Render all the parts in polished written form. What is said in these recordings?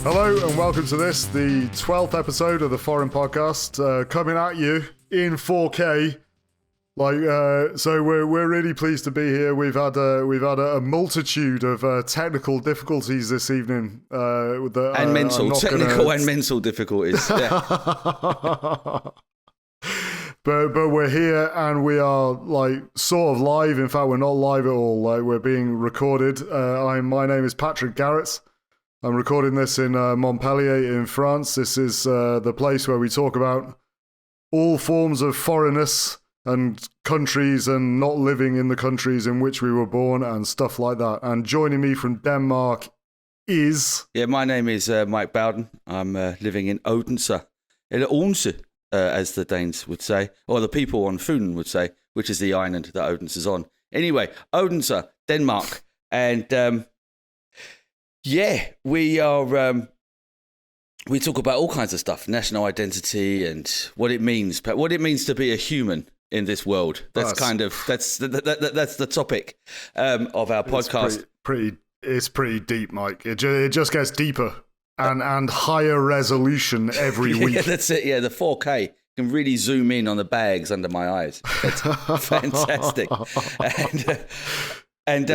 Hello and welcome to this, the 12th episode of the Forrin podcast, coming at you in 4K. So we're really pleased to be here. We've had a multitude of technical difficulties this evening, and mental difficulties. Yeah. But we're here and we are like sort of live. In fact, we're not live at all. Like we're being recorded. My name is Patrick Garrett. I'm recording this in Montpellier in France. This is the place where we talk about all forms of foreignness and countries and not living in the countries in which we were born and stuff like that. And joining me from Denmark is... Yeah, my name is Mike Bowden. I'm living in Odense, Odense, as the Danes would say, or the people on Funen would say, which is the island that Odense is on. Anyway, Odense, Denmark. And... yeah, we are. We talk about all kinds of stuff: national identity and what it means to be a human in this world. That's the topic of our podcast. It's pretty deep, Mike. It just gets deeper and higher resolution every week. Yeah, that's it. Yeah, the 4K can really zoom in on the bags under my eyes. It's fantastic. And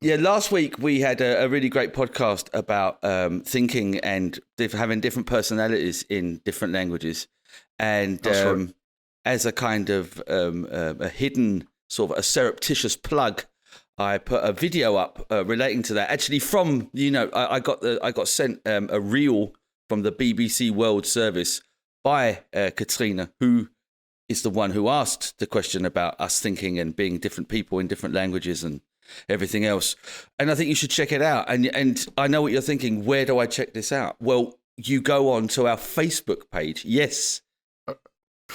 last week we had a really great podcast about thinking and having different personalities in different languages. And right. As a kind of a hidden sort of a surreptitious plug, I put a video up relating to that. Actually, from I got sent a reel from the BBC World Service by Katrina, who is the one who asked the question about us thinking and being different people in different languages and everything else. And I think you should check it out. And I know what you're thinking. Where do I check this out? Well, you go on to our Facebook page. Yes.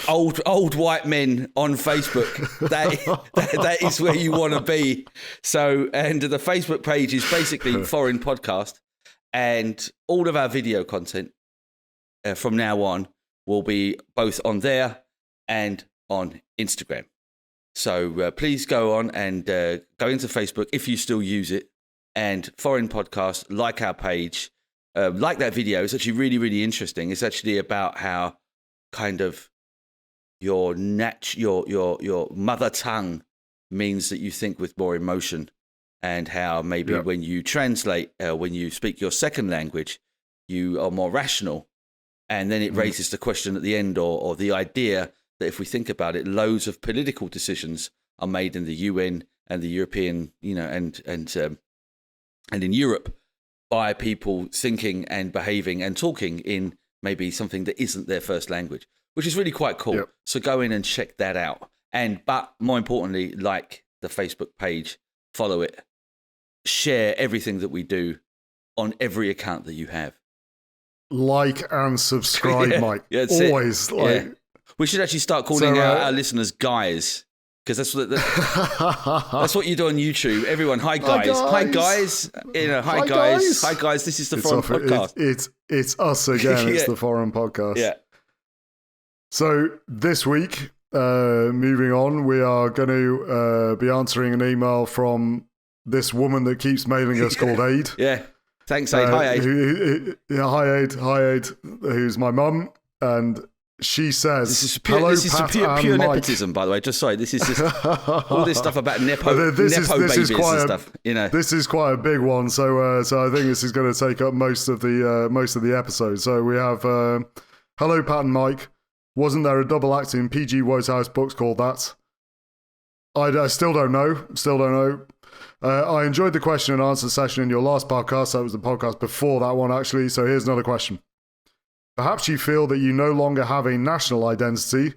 Old white men on Facebook. That is where you want to be. So, and the Facebook page is basically Forrin Podcast. And all of our video content from now on will be both on there and on Instagram. So please go on and go into Facebook if you still use it, and Forrin Podcast, like our page, like that video. It's actually really, really interesting. It's actually about how kind of your mother tongue means that you think with more emotion, and how maybe when you translate, when you speak your second language, you are more rational. And then it raises the question at the end, or the idea that if we think about it, loads of political decisions are made in the UN and the European, and in Europe by people thinking and behaving and talking in maybe something that isn't their first language, which is really quite cool. Yep. So go in and check that out. But more importantly, like the Facebook page, follow it, share everything that we do on every account that you have. Like and subscribe, Mike. Yeah, always. We should actually start calling our listeners guys, because that's what you do on YouTube. Everyone, hi guys, hi guys, hi guys. This is the Forrin Podcast. It's us again. It's the Forrin Podcast. Yeah. So this week, moving on, we are going to be answering an email from this woman that keeps mailing us called Aid. Yeah. Thanks, Aid. Hi, Aid. Hi, Aid. Hi, Aid. Who's my mum and. She says, "This is pure nepotism, by the way. Just sorry, this is just all this stuff about nepo babies and stuff. This is quite a big one, so I think this is going to take up most of the episode. So we have, hello, Pat and Mike. Wasn't there a double acting PG Wodehouse books called that? I still don't know. I enjoyed the question and answer session in your last podcast. That was the podcast before that one, actually. So here's another question. Perhaps you feel that you no longer have a national identity.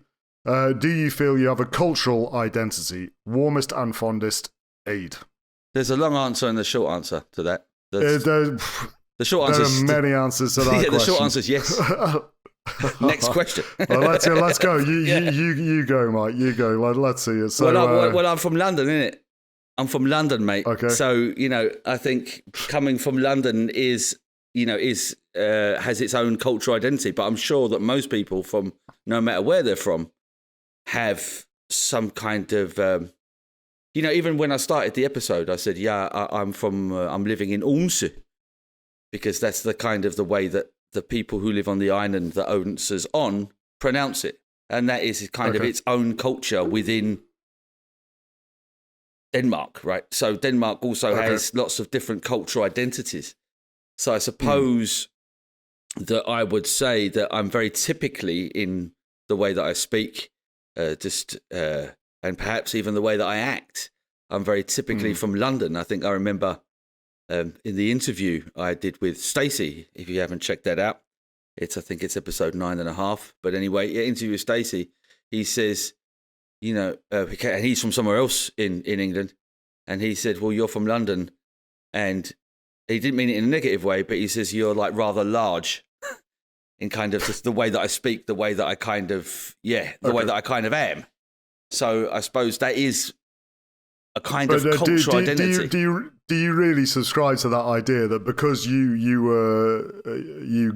Do you feel you have a cultural identity? Warmest and fondest, Aid. There's a long answer and a short answer to that. The short answer. There are many answers to that question. The short answer is yes. Next question. Well, let's go. You go, Mike. You go. Let's see it. So, well, I'm from London, innit? I'm from London, mate. Okay. So I think coming from London has its own cultural identity, but I'm sure that most people, from no matter where they're from, have some kind of even when I started the episode, I said, I'm living in Odense, because that's the kind of the way that the people who live on the island that Odense on pronounce it. And that is kind of its own culture within Denmark, right? So Denmark also has lots of different cultural identities. So I suppose that I would say that I'm very typically in the way that I speak, and perhaps even the way that I act. I'm very typically from London. I think I remember in the interview I did with Stacey, if you haven't checked that out, I think it's episode 9.5. But anyway, interview with Stacey, he says, and he's from somewhere else in England. And he said, well, you're from London. And he didn't mean it in a negative way, but he says, you're like rather large in kind of just the way that I speak, the way that I kind of, way that I kind of am. So I suppose that is a kind of cultural identity. Do you really subscribe to that idea that because you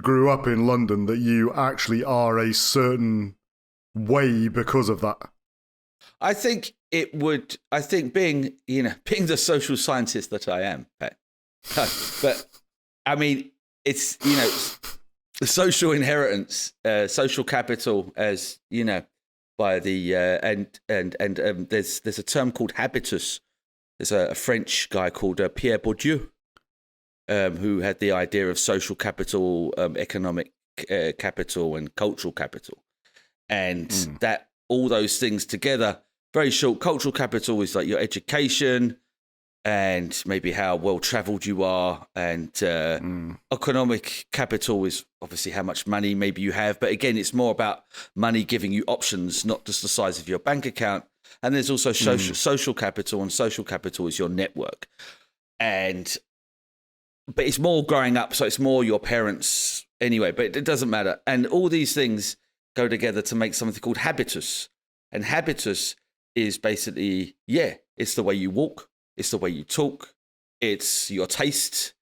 grew up in London, that you actually are a certain way because of that? I think it would. I think being the social scientist that I am, Pat, but I mean, it's the social inheritance, social capital, as by the and there's a term called habitus. There's a French guy called Pierre Bourdieu, who had the idea of social capital, economic capital, and cultural capital, and that all those things together. Very short. Cultural capital is like your education and maybe how well traveled you are, and economic capital is obviously how much money maybe you have. But again, it's more about money giving you options, not just the size of your bank account. And there's also social capital, and social capital is your network. But it's more growing up, so it's more your parents anyway. But it doesn't matter. And all these things go together to make something called habitus, and habitus is basically, it's the way you walk, it's the way you talk, it's your taste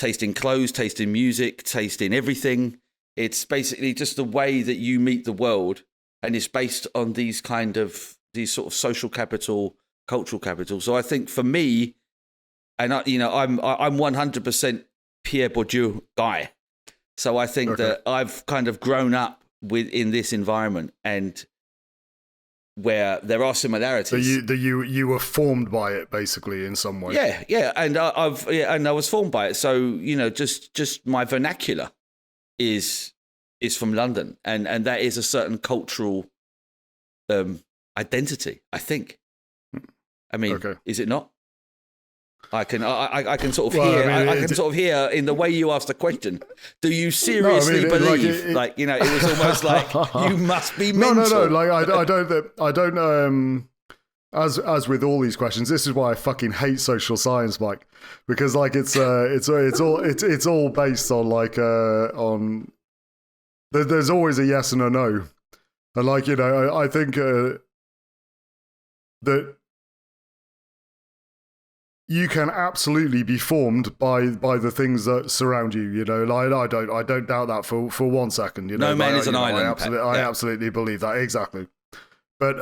in clothes, taste in music, taste in everything. It's basically just the way that you meet the world, and it's based on these sort of social capital, cultural capital. So I think for me, and I'm 100% Pierre Bourdieu guy. So I think that I've kind of grown up in this environment, and where there are similarities. So you were formed by it basically in some way. Yeah, and I was formed by it. So just my vernacular is from London, and that is a certain cultural identity, I think. I mean, is it not? I can sort of hear. I can sort of hear in the way you asked the question. Do you seriously believe? It was almost like you must be mental. No. Like I don't. As with all these questions, this is why I fucking hate social science, Mike, because like it's all based on on. There's always a yes and a no, and I think that. You can absolutely be formed by the things that surround you. I don't doubt that for 1 second. No man is an island. I absolutely believe that, exactly. But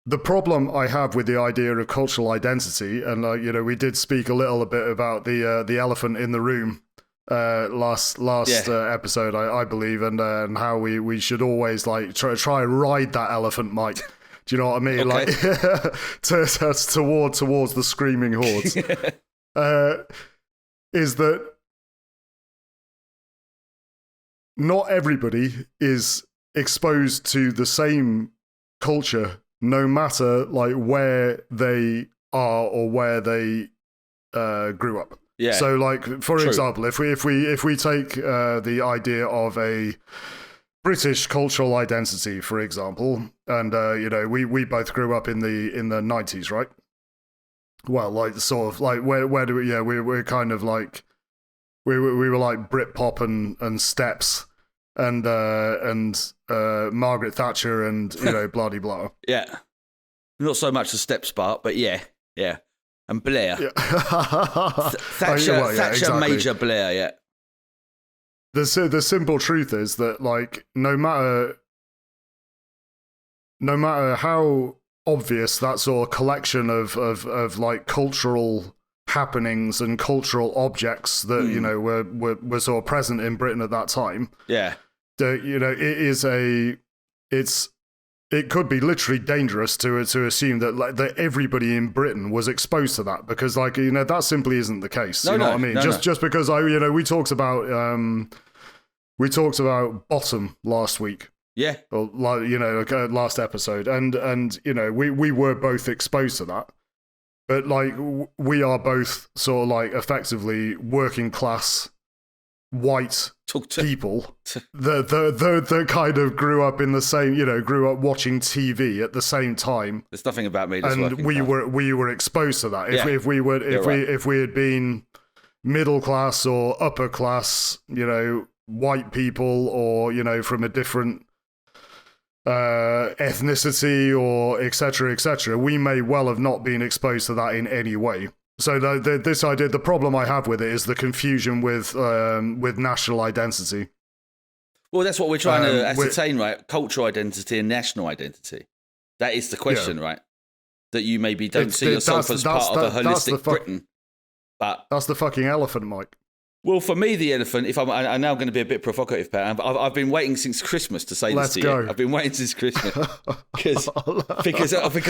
the problem I have with the idea of cultural identity, and we did speak a little bit about the elephant in the room last episode, I believe, and how we should always try and ride that elephant, Mike. Do you know what I mean? Okay. Towards the screaming hordes. Is that not everybody is exposed to the same culture, no matter where they are or where they grew up. Yeah. So, for example, if we take the idea of a British cultural identity, for example, and we both grew up in the 90s, right? Well, where do we? Yeah, we're kind of we were like Britpop and Steps and Margaret Thatcher and blah de blah. Yeah, not so much the Steps part, but yeah, and Blair, Thatcher, exactly. Major Blair, yeah. The simple truth is that no matter how obvious that sort of collection of cultural happenings and cultural objects that were sort of present in Britain at that time. Yeah, it could be literally dangerous to assume that everybody in Britain was exposed to that, because that simply isn't the case. You know what I mean? Just because we talked about bottom last week. Yeah. Or last episode, and we were both exposed to that, but we are both sort of effectively working class white people that kind of grew up in the same, grew up watching TV at the same time. There's nothing about me that's and we were exposed to that. If we had been middle class or upper class, white people, or from a different ethnicity or etc., we may well have not been exposed to that in any way. So this idea, the problem I have with it is the confusion with national identity. Well, that's what we're trying to ascertain, right? Cultural identity and national identity. That is the question, right? That you maybe don't see yourself as part of a holistic Britain. But that's the fucking elephant, Mike. Well, for me, the elephant, I'm now going to be a bit provocative, Pat. I've been waiting since Christmas to say this to you. I've been waiting since Christmas. because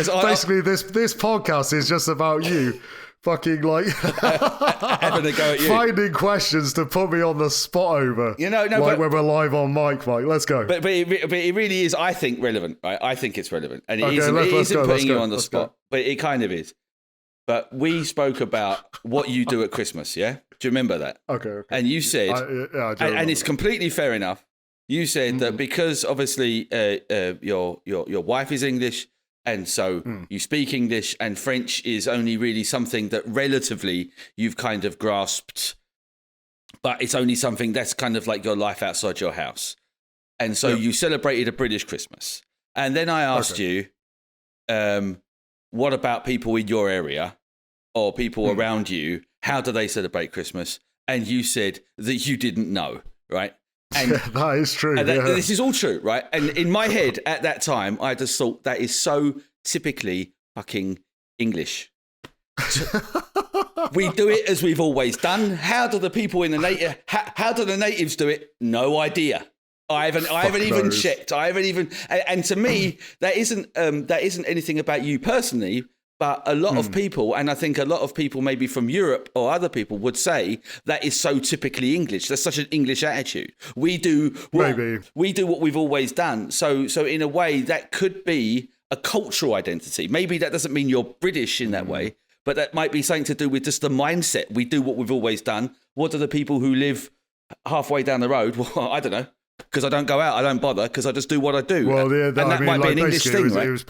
basically, this podcast is just about you fucking having a go at you. Finding questions to put me on the spot over. When we're live on mic, Mike. Let's go. But it really is, I think, relevant, right? I think it's relevant. And it isn't putting you on the spot, but it kind of is. But we spoke about what you do at Christmas, yeah? Do you remember that? Okay. And you said, and it's completely fair enough. You said that because obviously your wife is English, and so you speak English, and French is only really something that relatively you've kind of grasped, but it's only something that's kind of like your life outside your house. And so you celebrated a British Christmas. And then I asked you, what about people in your area or people around you? How do they celebrate Christmas? And you said that you didn't know, right? And that is true. And this is all true, right? And in my head at that time, I just thought that is so typically fucking English. We do it as we've always done. How do the people in the how do the natives do it? No idea. I haven't even checked. I haven't even. And to me, that isn't anything about you personally. But a lot of people, and I think a lot of people maybe from Europe or other people would say that is so typically English. That's such an English attitude. We do what we've always done. So in a way, that could be a cultural identity. Maybe that doesn't mean you're British in that way, but that might be something to do with just the mindset. We do what we've always done. What do the people who live halfway down the road? Well, I don't know. Because I don't go out, I don't bother. Because I just do what I do. Well, and that might be an English thing, right? It was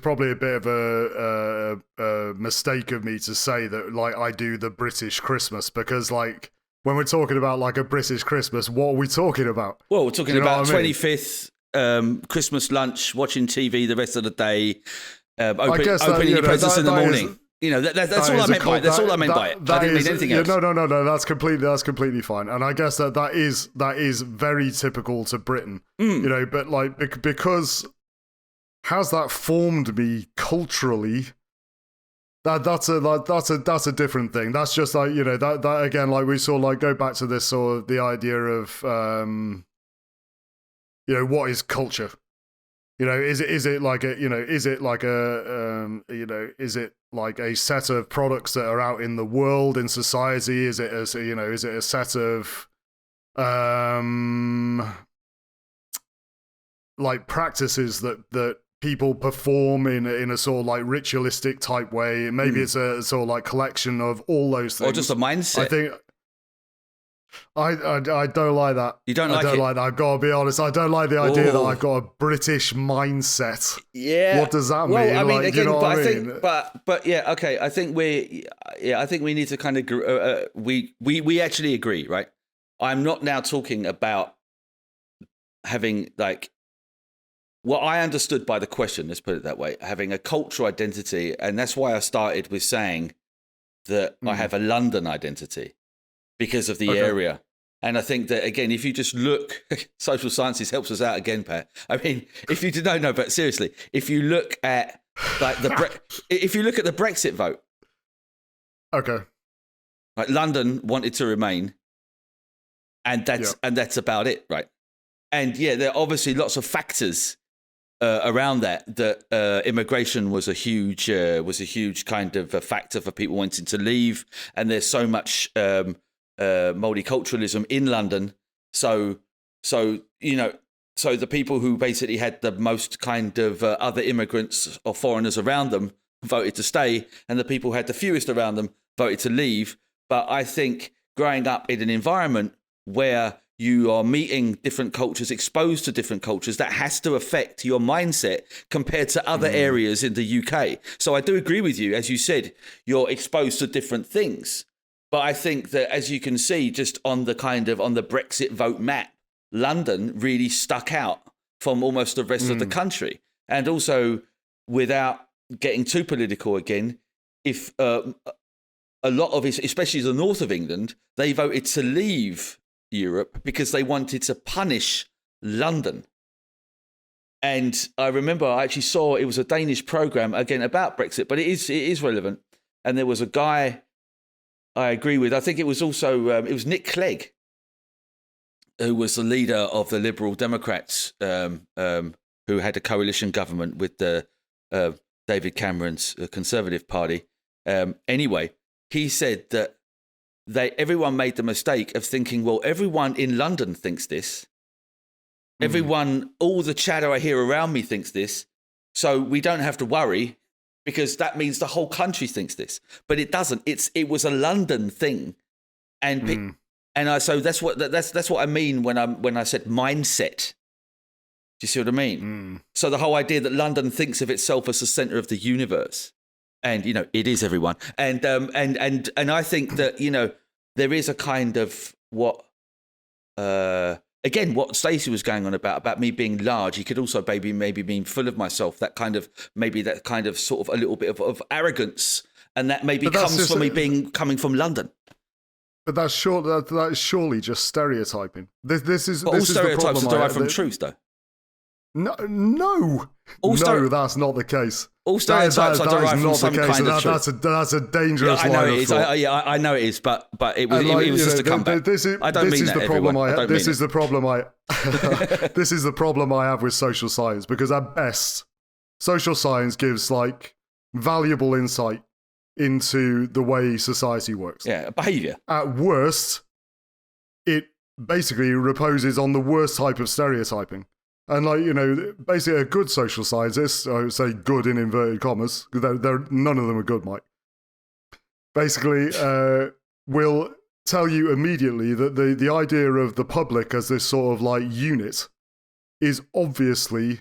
probably a bit of a mistake of me to say that I do the British Christmas, because when we're talking about a British Christmas, what are we talking about? Well, we're talking about 25th Christmas lunch, watching TV the rest of the day, opening your presents in the morning. That's all I meant by it. That's all I meant by it. I didn't mean anything else. No. That's completely fine. And I guess that is very typical to Britain. But because how's that formed me culturally? That's a different thing. That's just that again, we saw go back to this sort of the idea of what is culture? Is it like a set of products that are out in the world, in society? Is it a set of practices that people perform in a sort of ritualistic type way? Maybe it's a sort of collection of all those things. Or just a mindset. I think I don't like that. You don't like it? I don't like that. I've got to be honest. I don't like the idea that I've got a British mindset. Yeah. What does that mean? Well, I mean, again, you know but I think, but yeah, okay. I think we need to kind of we actually agree, right? I'm not now talking about having what I understood by the question. Let's put it that way: having a cultural identity, and that's why I started with saying that I have a London identity. Because of the area. And I think that, again, if you just look, social sciences helps us out again, Pat. I mean, if you didn't know, but seriously, if you look at if you look at the Brexit vote, Okay. Like London wanted to remain, and that's about it, right? And yeah, there are obviously lots of factors around that immigration was a huge kind of a factor for people wanting to leave, and there's so much multiculturalism in London. So the people who basically had the most kind of other immigrants or foreigners around them voted to stay, and the people who had the fewest around them voted to leave. But I think growing up in an environment where you are meeting different cultures, exposed to different cultures, that has to affect your mindset compared to other areas in the UK. So I do agree with you. As you said, you're exposed to different things. But I think that, as you can see, just on the Brexit vote map, London really stuck out from almost the rest of the country. And also, without getting too political again, if a lot of it, especially the north of England, they voted to leave Europe because they wanted to punish London. And I remember I actually saw, it was a Danish program again about Brexit, but it is relevant. And there was a guy I agree with. I think it was also it was Nick Clegg, who was the leader of the Liberal Democrats, who had a coalition government with the David Cameron's Conservative Party. Anyway, he said that everyone made the mistake of thinking, well, everyone in London thinks this. Everyone, all the chatter I hear around me thinks this. So we don't have to worry, because that means the whole country thinks this. But it doesn't. It was a London thing. And so that's what I mean when I said mindset. Do you see what I mean? So the whole idea that London thinks of itself as the center of the universe. And, it is everyone. And I think that, there is a kind of what Stacey was going on about me being large. He could also maybe being full of myself, that kind of sort of a little bit of arrogance. And that maybe comes from me coming from London. But that's surely just stereotyping. This is all stereotypes are derived from truth, though. No, that's not the case. All stereotypes are derived from some kind of truth. That's a dangerous line of thought. I know it is, but it was just a comeback. I don't mean that, everyone. This is the problem I have with social science, because at best, social science gives valuable insight into the way society works. Yeah, behaviour. At worst, it basically reposes on the worst type of stereotyping. And basically a good social scientist, I would say good in inverted commas, because none of them are good, Mike, basically will tell you immediately that the idea of the public as this sort of unit is obviously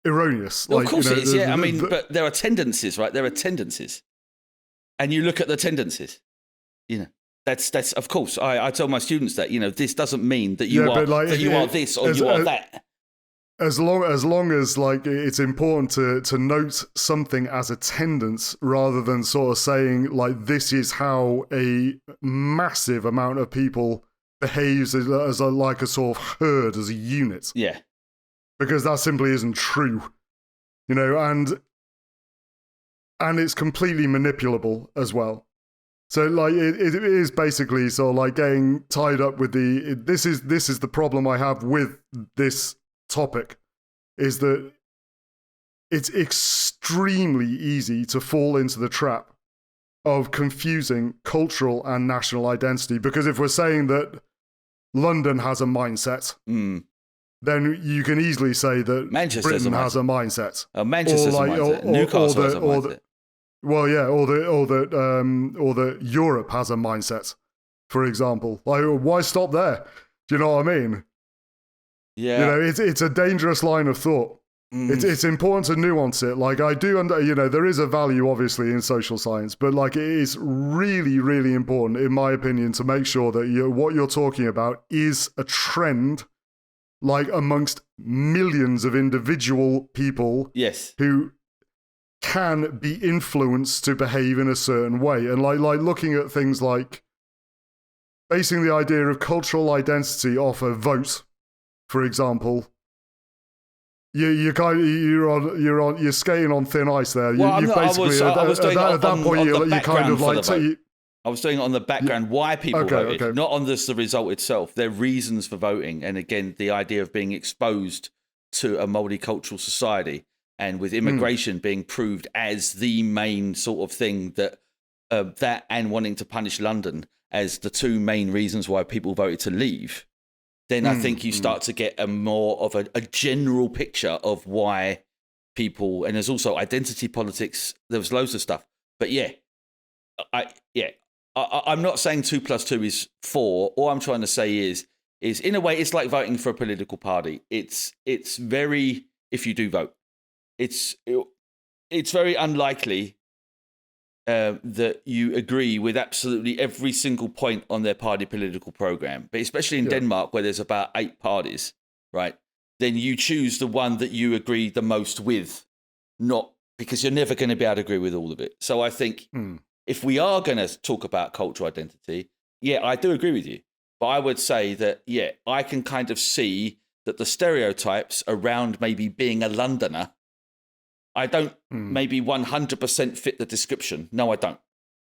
erroneous. Well, of course it is, yeah. But there are tendencies, right? There are tendencies. And you look at the tendencies, That's of course. I tell my students that this doesn't mean that you are this or you are that. As long as it's important to note something as a tendance rather than sort of saying this is how a massive amount of people behaves as a sort of herd, as a unit. Yeah. Because that simply isn't true, and it's completely manipulable as well. So it is basically sort of getting tied up with this is the problem I have with this topic, is that it's extremely easy to fall into the trap of confusing cultural and national identity. Because if we're saying that London has a mindset, then you can easily say that Britain has a mindset. Manchester has a mindset. Newcastle has a mindset. Well, yeah, or that Europe has a mindset, for example. Why stop there? Do you know what I mean? Yeah. It's a dangerous line of thought. It's important to nuance it. I do, there is a value obviously in social science, but it is really, really important, in my opinion, to make sure that what you're talking about is a trend, amongst millions of individual people. Yes. Who can be influenced to behave in a certain way. And looking at things like basing the idea of cultural identity off a vote, for example, you're skating on thin ice there. Well, I'm you not, basically I was doing at that point you kind of like I was doing it on the background why people voted, okay. not on the result itself. Their reasons for voting, and again, the idea of being exposed to a multicultural society, and with immigration being proved as the main sort of thing that and wanting to punish London as the two main reasons why people voted to leave. Then I think you start to get a more of a general picture of why people, and there's also identity politics. There was loads of stuff, but I'm not saying 2 + 2 is 4. All I'm trying to say is in a way, it's like voting for a political party. It's very, if you do vote, it's very unlikely that you agree with absolutely every single point on their party political program. But especially in Denmark, where there's about 8 parties, right? Then you choose the one that you agree the most with, not because you're never going to be able to agree with all of it. So I think if we are going to talk about cultural identity, I do agree with you. But I would say that, I can kind of see that the stereotypes around maybe being a Londoner, I don't maybe 100% fit the description. No, I don't.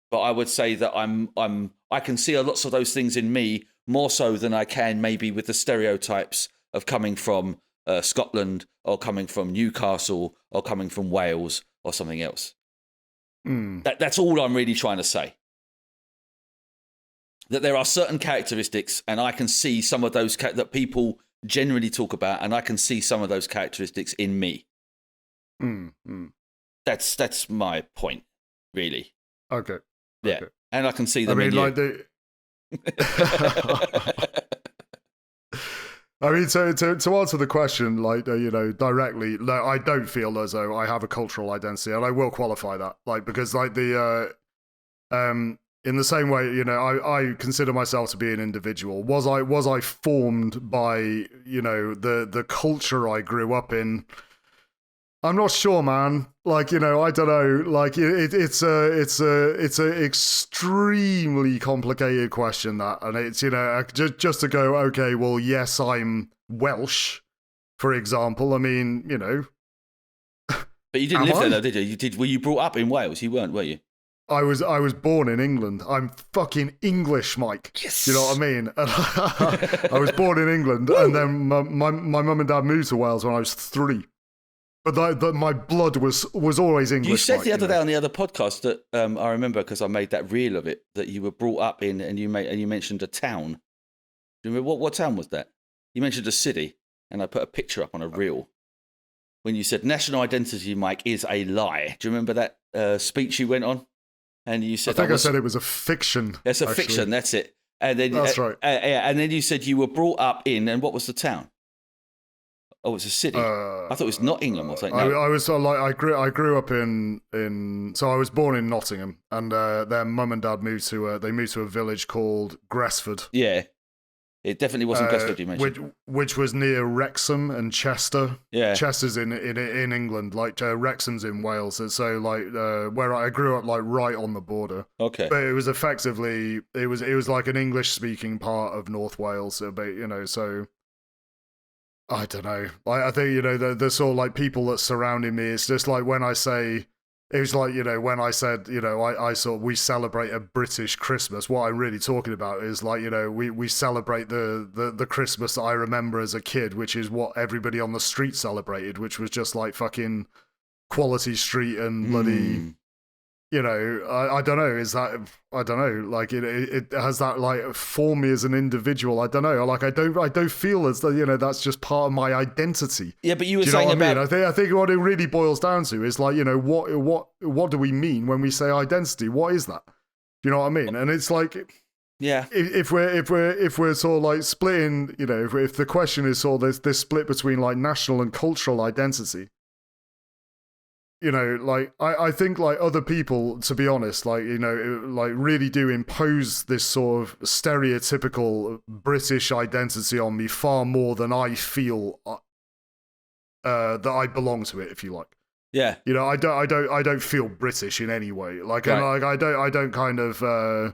But I would say that I can see lots of those things in me more so than I can maybe with the stereotypes of coming from Scotland or coming from Newcastle or coming from Wales or something else. That's all I'm really trying to say. That there are certain characteristics, and I can see some of those that people generally talk about, and I can see some of those characteristics in me. That's my point, really. Okay. Yeah, okay. And I can see them in you. I mean, to answer the question, directly, I don't feel as though I have a cultural identity, and I will qualify that, because in the same way, I consider myself to be an individual. Was I formed by, the culture I grew up in? I'm not sure, man. I don't know. It's a extremely complicated question, that, and it's just to go, okay, well, yes, I'm Welsh, for example. I mean, But you didn't live there, though, did you? Were you brought up in Wales? You weren't, were you? I was born in England. I'm fucking English, Mike. Yes. You know what I mean? I was born in England, and then my mum and dad moved to Wales when I was 3. But my blood was always English. You said the other day on the other podcast that I remember, because I made that reel of it, that you were brought up in, and you mentioned a town. Do you remember what town was that? You mentioned a city, and I put a picture up on a reel when you said national identity, Mike, is a lie. Do you remember that speech you went on? And you said, I said it was a fiction. It's a fiction. That's it. And then that's right. And then you said you were brought up in, and what was the town? Oh, it's a city. I thought it was Nottingham or something. No. I was I grew up in. So I was born in Nottingham, and then mum and dad moved to a village called Gresford. Yeah, it definitely wasn't Gresford you mentioned. Which was near Wrexham and Chester. Yeah, Chester's in England. Wrexham's in Wales. So where I grew up, right on the border. Okay, but it was effectively it was like an English speaking part of North Wales. But so. I don't know. I think, the sort of people that surrounded me, it's just when I say, it was when I said, I sort of, we celebrate a British Christmas. What I'm really talking about is we celebrate the Christmas that I remember as a kid, which is what everybody on the street celebrated, which was just fucking Quality Street and bloody, I don't know. Is that, I don't know, it has that form me as an individual. I don't know. I don't feel as though, that's just part of my identity. Yeah, but you were saying about... I think what it really boils down to is what do we mean when we say identity? What is that? Do you know what I mean? And it's yeah, if we're sort of splitting, if the question is sort of this split between national and cultural identity, I think other people, to be honest, really do impose this sort of stereotypical British identity on me far more than I feel that I belong to it, if you like. Yeah. I don't feel British in any way. Right. And I don't kind of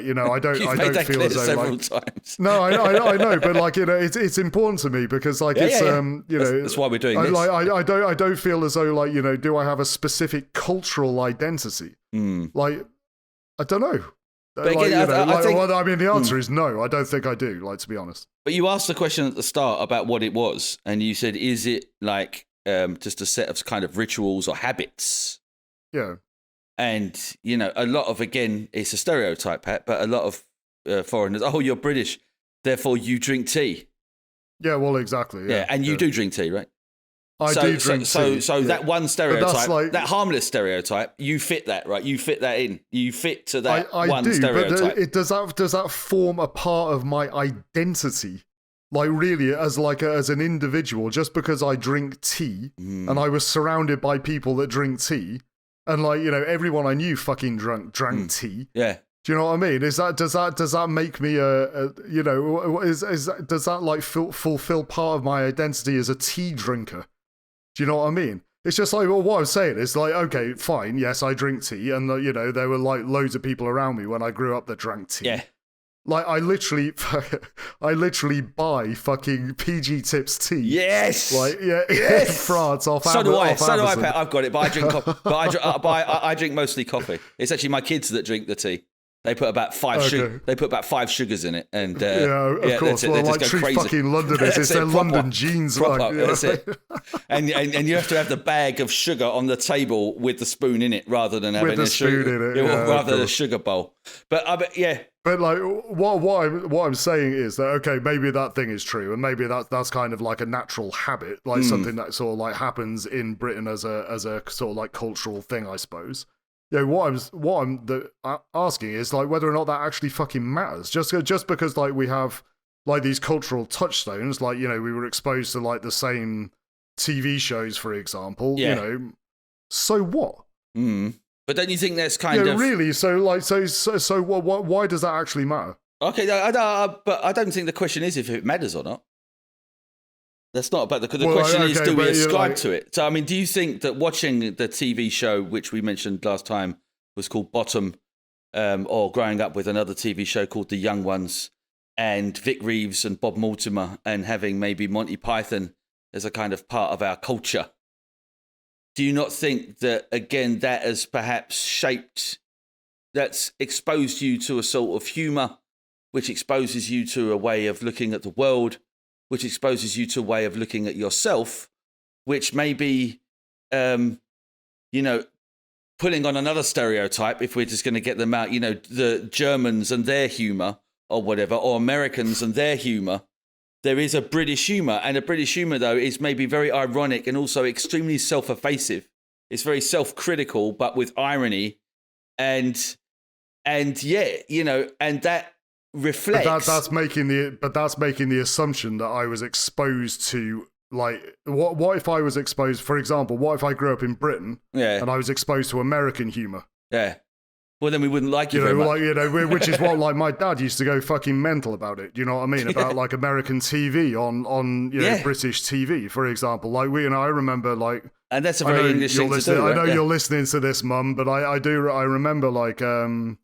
You know, I don't You've made that feel clear as though several like times. no, I know, but like, you know, it's important to me because like you know, that's why we're doing this. Like I don't feel as though like, you know, do I have a specific cultural identity? Like I don't know. But again, I think, well, I mean, the answer is no. I don't think I do. Like, to be honest. But you asked the question at the start about what it was, and you said, "Is it like just a set of kind of rituals or habits?" Yeah. And you know, a lot of, again, it's a stereotype, Pat, but a lot of foreigners, oh, you're British, therefore you drink tea. Yeah. Well, exactly. Yeah. And you do drink tea, right? I do drink tea. So that one stereotype, like, that harmless stereotype, you fit that, right? You fit that in. You fit to that I one do, stereotype. But does that form a part of my identity? Like really, as an individual, just because I drink tea and I was surrounded by people that drink tea, and like, you know, everyone I knew fucking drank tea. Yeah. Do you know what I mean? Does that make me you know, does that like fulfill part of my identity as a tea drinker? Do you know what I mean? It's just like, well, what I'm saying is like, okay, fine, yes, I drink tea, and you know, there were like loads of people around me when I grew up that drank tea. Yeah. Like I literally buy fucking PG Tips tea. Yes. Like in France off So do I, Amazon. Pat. I've got it, but I drink I drink mostly coffee. It's actually my kids that drink the tea. They put about five sugars in it, and of course. Well, like true crazy. Fucking Londoners, it's their London genes. Like, that's it. And you have to have the bag of sugar on the table with the spoon in it, rather than having a sugar in it, rather than a sugar bowl. But yeah. But like, what I'm saying is that okay, maybe that thing is true, and maybe that's kind of like a natural habit, like something that sort of like happens in Britain as a sort of like cultural thing, I suppose. Yeah, what I'm asking is like whether or not that actually fucking matters. Just because like we have like these cultural touchstones, like, you know, we were exposed to like the same TV shows, for example. You know, so what? But don't you think that's kind of really? So like, so what? Why does that actually matter? Okay, but I don't think the question is if it matters or not. That's not about the question is, do we ascribe to it? So, I mean, do you think that watching the TV show, which we mentioned last time, was called Bottom, or growing up with another TV show called The Young Ones, and Vic Reeves and Bob Mortimer, and having maybe Monty Python as a kind of part of our culture, do you not think that, again, that has perhaps that's exposed you to a sort of humour, which exposes you to a way of looking at the world, which exposes you to a way of looking at yourself, which may be, you know, pulling on another stereotype, if we're just going to get them out, you know, the Germans and their humour or whatever, or Americans and their humour. There is a British humour, and a British humour, though, is maybe very ironic and also extremely self-effacing. It's very self-critical, but with irony. And yeah, you know, and that reflects. But that's making the assumption that I was exposed to, like, what if I was exposed, for example, what if I grew up in Britain and I was exposed to American humour? Yeah. Well, then we wouldn't like you very much. Like, you know, which is what, like, my dad used to go fucking mental about it. Do you know what I mean? About like American TV on you know, British TV, for example. Like I remember like, and that's a very English thing to do. Right? I know you're listening to this, Mum, but I remember like that.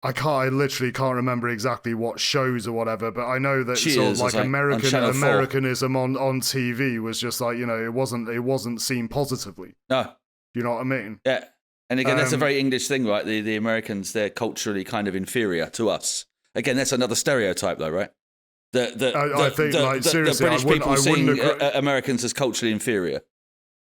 I literally can't remember exactly what shows or whatever, but I know that sort of like Americanism on TV was just like, you know, it wasn't seen positively. No. Do you know what I mean? Yeah. And again, that's a very English thing, right? The Americans, they're culturally kind of inferior to us. Again, that's another stereotype, though, right? I think, seriously, the British people seeing Americans as culturally inferior.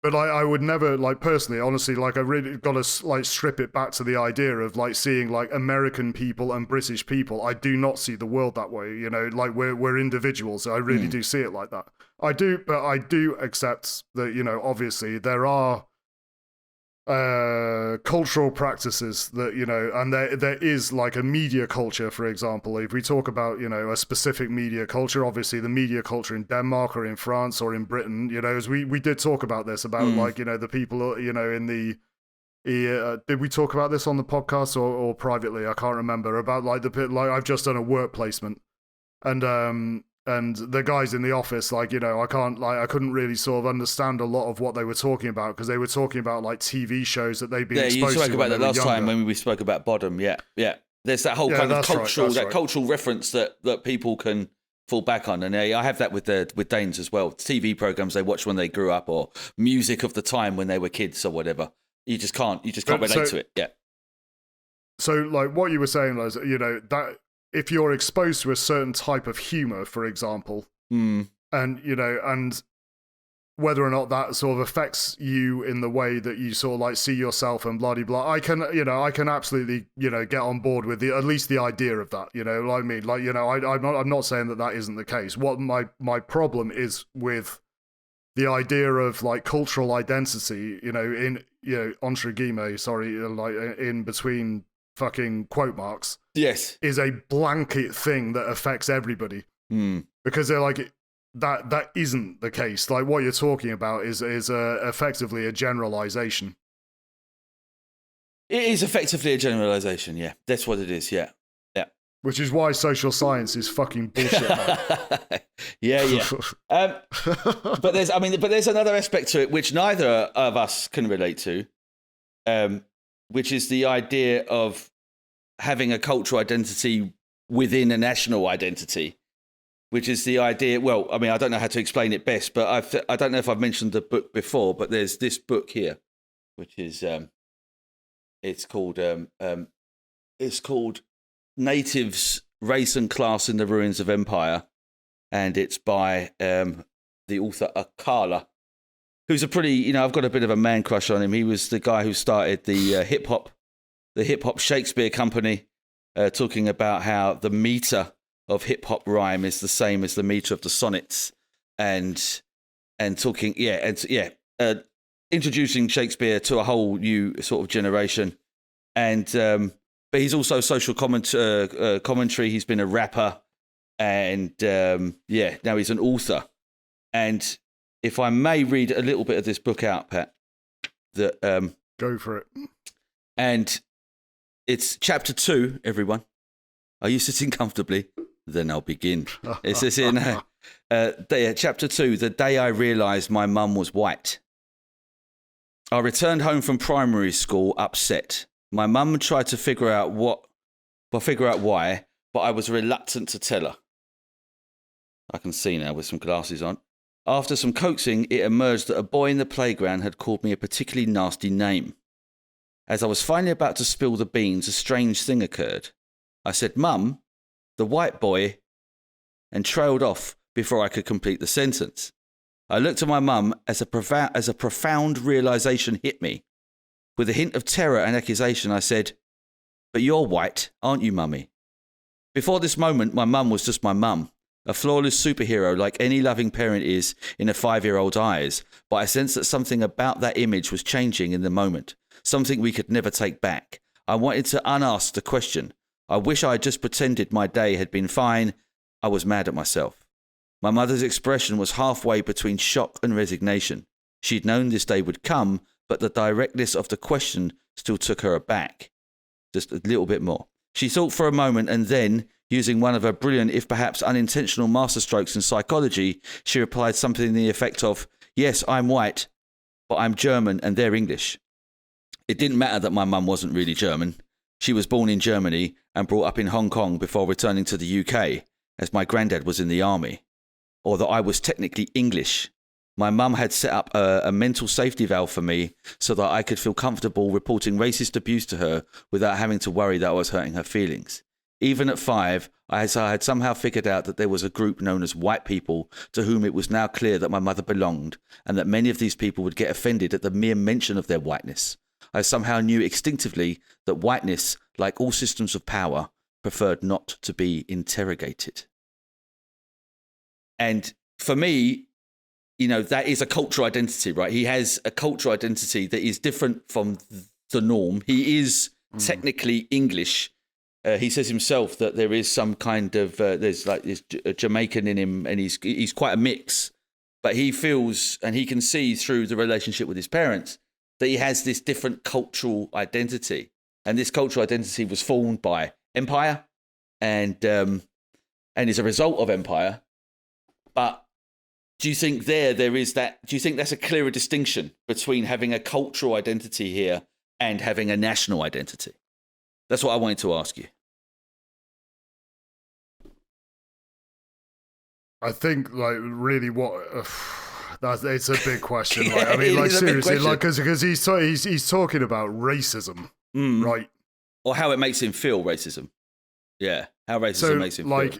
But I would never, like, personally, honestly, like, I really got to like strip it back to the idea of like seeing like American people and British people. I do not see the world that way. You know, like we're individuals. So I really do see it like that. I do accept that, you know, obviously there are cultural practices that, you know, and there is like a media culture, for example. If we talk about, you know, a specific media culture, obviously the media culture in Denmark or in France or in Britain, you know, as we did talk about this, about like, you know, the people, you know, in the did we talk about this on the podcast or privately? I can't remember. About like I've just done a work placement, and and the guys in the office, like, you know, I couldn't really sort of understand a lot of what they were talking about, because they were talking about like TV shows that they've been exposed to. You spoke about that last time when we spoke about Bodom. Yeah. There's that whole kind of cultural, cultural reference that people can fall back on, and I have that with Danes as well. TV programs they watched when they grew up, or music of the time when they were kids, or whatever. You just can't relate to it. Yeah. So, like what you were saying was, you know, that if you're exposed to a certain type of humor, for example, and you know, and whether or not that sort of affects you in the way that you sort of like see yourself and blah blah, I can absolutely, you know, get on board with at least the idea of that. You know what I mean? Like, you know, I'm not saying that isn't the case. What my problem is with the idea of like cultural identity, you know, entre guillemets, sorry, like in between fucking quote marks, yes, is a blanket thing that affects everybody. Because they're like, that isn't the case. Like what you're talking about is effectively a generalization. It is effectively a generalization. Yeah, that's what it is. Yeah. Which is why social science is fucking bullshit. yeah. But there's another aspect to it which neither of us can relate to, which is the idea of having a cultural identity within a national identity, which is the idea. Well, I mean, I don't know how to explain it best, but I don't know if I've mentioned the book before, but there's this book here, which is it's called Natives, Race and Class in the Ruins of Empire, and it's by the author Akala, who's a pretty, you know, I've got a bit of a man crush on him. He was the guy who started the hip hop Shakespeare company, talking about how the meter of hip hop rhyme is the same as the meter of the sonnets, and talking, introducing Shakespeare to a whole new sort of generation, and but he's also social commentary. He's been a rapper, and now he's an author. And if I may read a little bit of this book out, Pat, that go for it. And it's chapter 2. Everyone, are you sitting comfortably? Then I'll begin. It says in chapter 2, the day I realised my mum was white. I returned home from primary school upset. My mum tried to figure out why, but I was reluctant to tell her. I can see now with some glasses on. After some coaxing, it emerged that a boy in the playground had called me a particularly nasty name. As I was finally about to spill the beans, a strange thing occurred. I said, "Mum, the white boy," and trailed off before I could complete the sentence. I looked at my mum as a profound realization hit me. With a hint of terror and accusation, I said, "But you're white, aren't you, Mummy?" Before this moment, my mum was just my mum, a flawless superhero like any loving parent is in a 5-year-old's eyes, but I sensed that something about that image was changing in the moment, something we could never take back. I wanted to unask the question. I wish I had just pretended my day had been fine. I was mad at myself. My mother's expression was halfway between shock and resignation. She'd known this day would come, but the directness of the question still took her aback. Just a little bit more. She thought for a moment, and then, using one of her brilliant, if perhaps unintentional masterstrokes in psychology, she replied something in the effect of, "Yes, I'm white, but I'm German and they're English." It didn't matter that my mum wasn't really German. She was born in Germany and brought up in Hong Kong before returning to the UK, as my granddad was in the army. Or that I was technically English. My mum had set up a mental safety valve for me so that I could feel comfortable reporting racist abuse to her without having to worry that I was hurting her feelings. Even at 5, I had somehow figured out that there was a group known as white people to whom it was now clear that my mother belonged, and that many of these people would get offended at the mere mention of their whiteness. I somehow knew instinctively that whiteness, like all systems of power, preferred not to be interrogated. And for me, you know, that is a cultural identity, right? He has a cultural identity that is different from the norm. He is technically English. He says himself that there is some kind of, there's like this Jamaican in him, and he's quite a mix. But he feels, and he can see through the relationship with his parents, that he has this different cultural identity. And this cultural identity was formed by empire and is a result of empire. But do you think there is that? Do you think that's a clearer distinction between having a cultural identity here and having a national identity? That's what I wanted to ask you. I think, like, really, it's a big question. Like, I mean, like, seriously, like, because he's talking about racism, right? Or how it makes him feel racism. Yeah, how racism makes him feel.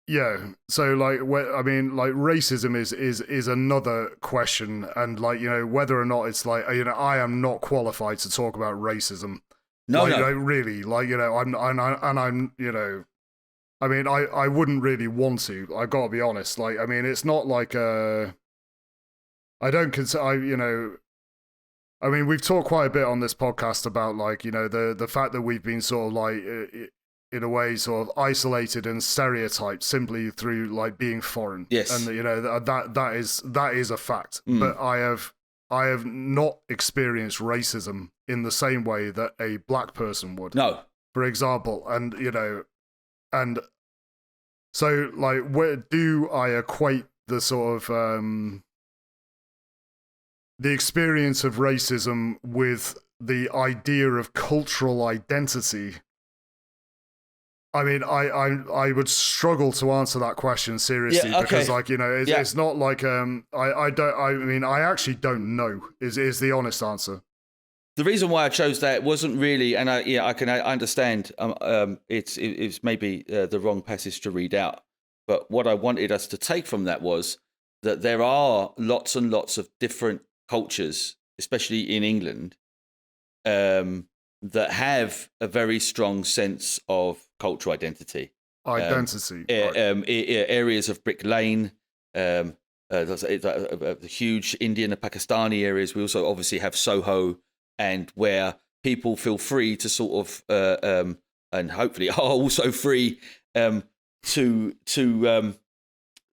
Yeah, so like, I mean, like, racism is another question, and like, you know, whether or not it's like, you know, I am not qualified to talk about racism. No, like, no, like, really, like, you know, I'm, you know, I mean, I wouldn't really want to. I gotta be honest. Like, I mean, it's not like I don't consider, you know, I mean, we've talked quite a bit on this podcast about, like, you know, the fact that we've been sort of like, in a way, sort of isolated and stereotyped simply through like being foreign. Yes, and you know that is a fact. But I have not experienced racism in the same way that a black person would. No, for example, and you know, and so like, where do I equate the sort of the experience of racism with the idea of cultural identity? I mean, I would struggle to answer that question seriously, because, like, you know, it's not like I actually don't know is the honest answer. The reason why I chose that wasn't really, and I understand. It's maybe the wrong passage to read out, but what I wanted us to take from that was that there are lots and lots of different cultures, especially in England, that have a very strong sense of cultural identity. Areas of Brick Lane, the huge Indian and Pakistani areas. We also obviously have Soho, and where people feel free to sort of, and hopefully are also free I'm trying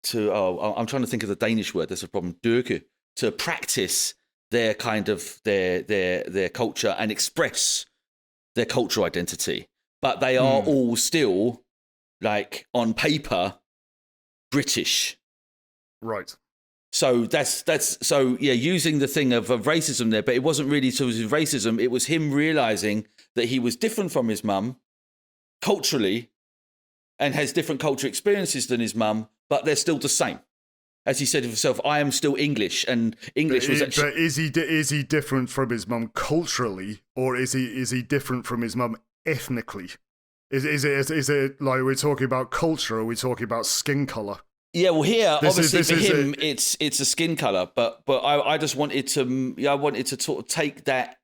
to think of the Danish word. That's a problem. Dyrke, to practice their kind of their culture and express their cultural identity, but they are all still, like, on paper, British. Right. So so using the thing of racism there, but it wasn't really to racism. It was him realizing that he was different from his mum culturally and has different cultural experiences than his mum, but they're still the same. As he said of himself, I am still English, and English was actually... But is he different from his mum culturally, or is he different from his mum ethnically? Is it like, we're talking about culture, or are we talking about skin color? Yeah, well, here obviously for him it's a skin color, but I just wanted to sort of take that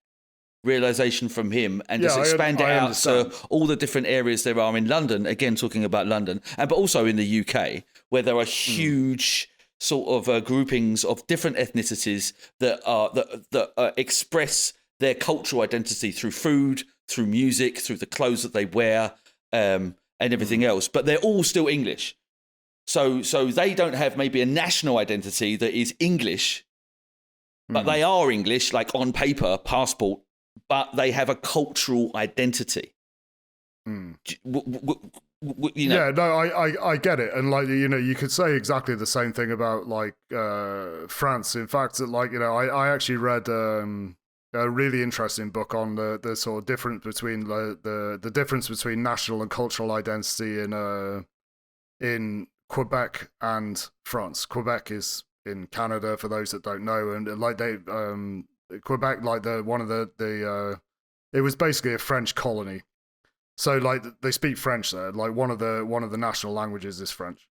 realization from him and just expand it out to all the different areas there are in London. Again, talking about London, but also in the UK, where there are huge sort of groupings of different ethnicities that express their cultural identity through food, through music, through the clothes that they wear, and everything else. But they're all still English. So they don't have maybe a national identity that is English, but they are English, like on paper, passport, but they have a cultural identity. You know? Yeah, no, I get it. And, like, you know, you could say exactly the same thing about, like, France. In fact, like, you know, I actually read a really interesting book on the sort of difference between the difference between national and cultural identity in Quebec and France. Quebec is in Canada, for those that don't know, and like Quebec, like it was basically a French colony. So, like, they speak French there. Like, one of the national languages is French.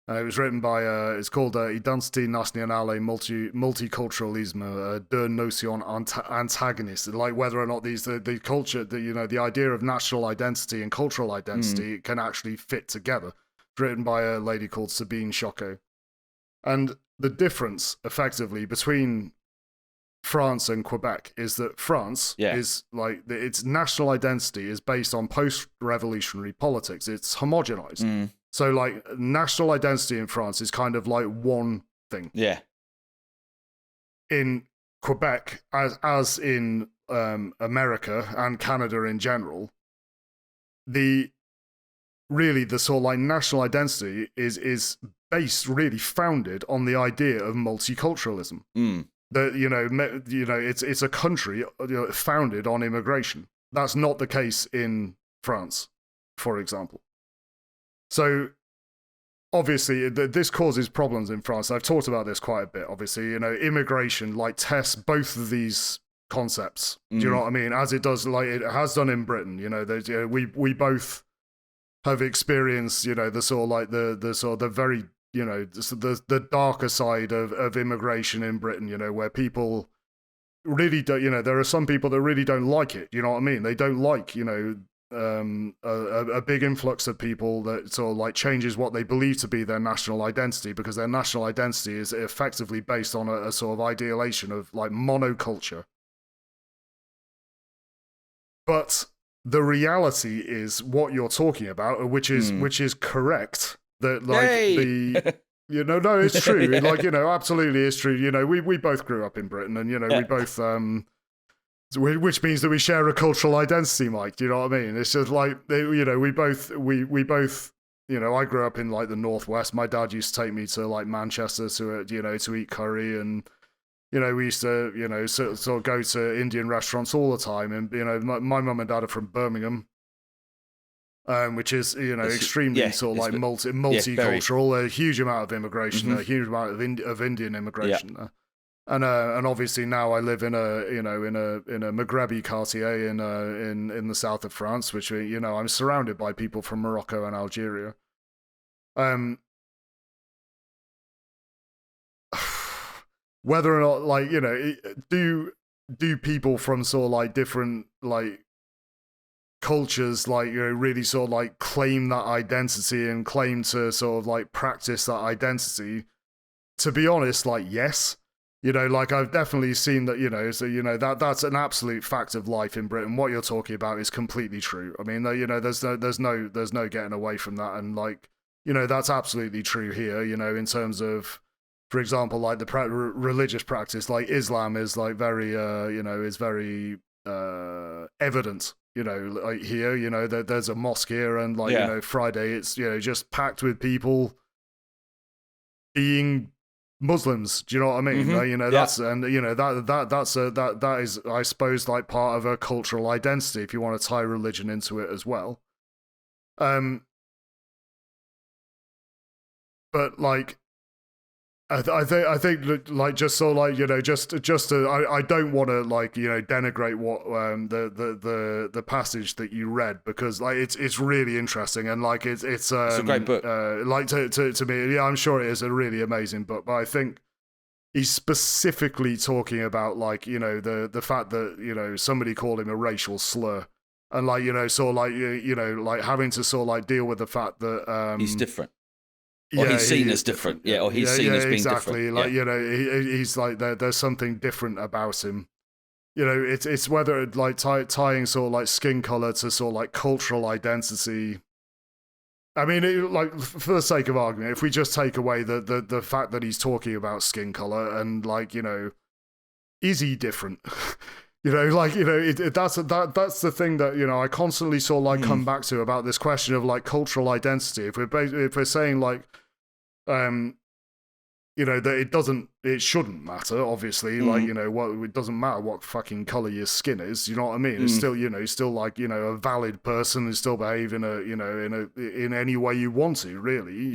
It was written by it's called Identité nationale et multiculturalisme, deux notions antagonistes. Like, whether or not the culture, the idea of national identity and cultural identity can actually fit together. It's written by a lady called Sabine Choquet. And the difference, effectively, between France and Quebec is that France is, like, its national identity is based on post-revolutionary politics. It's homogenized. So, like, national identity in France is kind of like one thing. Yeah. In Quebec, as in America and Canada in general, the sort of, like, national identity is really founded on the idea of multiculturalism. That it's a country founded on immigration. That's not the case in France, for example. So obviously this causes problems in France. I've talked about this quite a bit. Obviously, immigration like tests both of these concepts. Do you know what I mean? As it does, like it has done in Britain. We both have experienced, the sort of like the sort of the very, the darker side of immigration in Britain. Where people really don't. There are some people that really don't like it. You know what I mean? They don't like, a big influx of people that sort of like changes what they believe to be their national identity, because their national identity is effectively based on a sort of ideation of like monoculture. But the reality is what you're talking about, which is correct. That like no, it's true. Like, absolutely it's true. We both grew up in Britain, and we both which means that we share a cultural identity, Mike. Do you know what I mean? It's just like, we both I grew up in like the Northwest. My dad used to take me to like Manchester to eat curry, and we used to sort of go to Indian restaurants all the time. And my mum and dad are from Birmingham, which is extremely sort of like multicultural. A huge amount of immigration, a huge amount of Indian immigration there. And obviously now I live in a Maghrebi quartier in the south of France, which I'm surrounded by people from Morocco and Algeria. Whether or not, like, do people from sort of like different like cultures like really sort of like claim that identity and claim to sort of like practice that identity? To be honest, like, yes. Like I've definitely seen that, so, that's an absolute fact of life in Britain. What you're talking about is completely true. I mean, there's no getting away from that. And like, that's absolutely true here, in terms of, for example, like the religious practice, like Islam is like very, is very evident, like here, there's a mosque here, and like, Friday, it's, just packed with people being Muslims. Do you know what I mean? That's and that is, I suppose, like part of a cultural identity, if you want to tie religion into it as well. But like, I think like just so like just to I don't want to like denigrate what the passage that you read, because like it's really interesting, and like it's a great book. Like to me, I'm sure it is a really amazing book, but I think he's specifically talking about like the fact that somebody called him a racial slur, and like sort of like like having to sort of like deal with the fact that he's different. Or he's seen as different. Or he's seen as being exactly. different. Like, he's like, there's something different about him. It's whether like tying sort of like skin color to sort of like cultural identity. I mean, like, for the sake of argument, if we just take away the fact that he's talking about skin color, and like, is he different? Like, that's the thing that, I constantly sort of like come back to about this question of like cultural identity. If we're saying like, that it shouldn't matter, obviously, like, it doesn't matter what fucking color your skin is, you know what I mean? It's still, still like, a valid person and still behave in in any way you want to, really,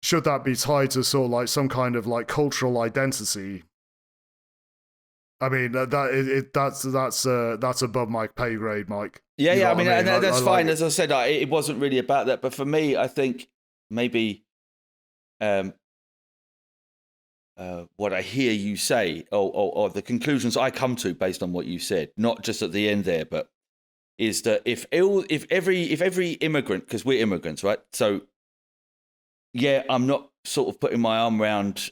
should that be tied to sort of like some kind of like cultural identity? I mean, that's above my pay grade, Mike. Yeah. I mean, that's fine. Like, as I said, it wasn't really about that. But for me, I think maybe what I hear you say, or the conclusions I come to based on what you said, not just at the end there, but is that if every immigrant, because we're immigrants, right? So yeah, I'm not sort of putting my arm around